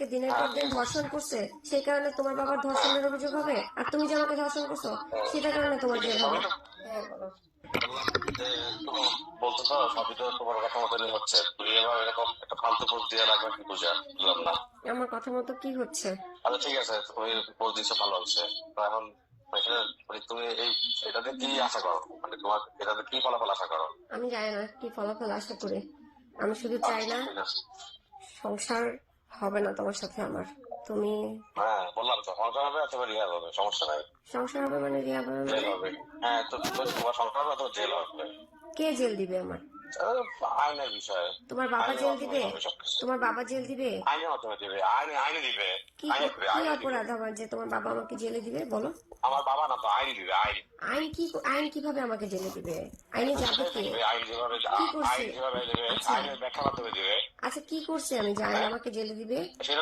তোমাকে দিনের পর দিন ধর্ষণ করছে, সেই কারণে তোমার বাবার ধর্ষণের অভিযোগ হবে, আর তুমি যে আমাকে ধর্ষণ করছো সেটার কারণে তোমার জেল হবে। হ্যাঁ বলো। তুমি বলতেছো সবই তো তোমার কথা মতনই হচ্ছে, তুমি এবার এরকম একটা ফালতু পোস্ট দিয়ে রাখবে কি বুঝলাম না। আমার কথা মতো কি হচ্ছে? আচ্ছা ঠিক আছে, তুমি পোস্ট দিচ্ছ ভালো হচ্ছে। তো এখন তুমি এই এটাতে কি আশা করো, মানে তোমার এটাতে কি ফলাফল আশা করো? আমি জানি না কি ফলাফল আশা করি, আমি শুধু চাই আচ্ছা না ঠিক আছে। সংসার হবে না তোমার সাথে আমার। তুমি হ্যাঁ বললাম তো, সংসার হবে অথবা রিহাব হবে, সমস্যা নাই। সংসার হবে মানে রিহাব হবে জেল মানে? হবে। হ্যাঁ তো তোমার সংসার হবে অথবা জেল হবে। কে জেল দিবে আমার? আইনের বিষয়। তোমার বাবা আইনের জেল মাধ্যমে দিবে? হবে সবকিছু। তোমার বাবা জেল দিবে? আইনের মাধ্যমে দিবে, আইনে দিবে। কি আইনে দিবে, কি আইনে দিবে। অপরাধ আমার যে তোমার বাবা আমাকে জেলে দিবে বলো? আমার বাবা না তো, আইন দিবে, আইন। আইন কি? আইন কিভাবে আমাকে জেলে দিবে? আইনে যাবে কে? দিবে, আইন যেভাবে কি করছে? আইন যেভাবে দিবে, আচ্ছা আইনের ব্যাখ্যা মাধ্যমে দিবে। আচ্ছা কি করছে আমি যে আইন হ্যাঁ আমাকে জেলে দিবে? সেটা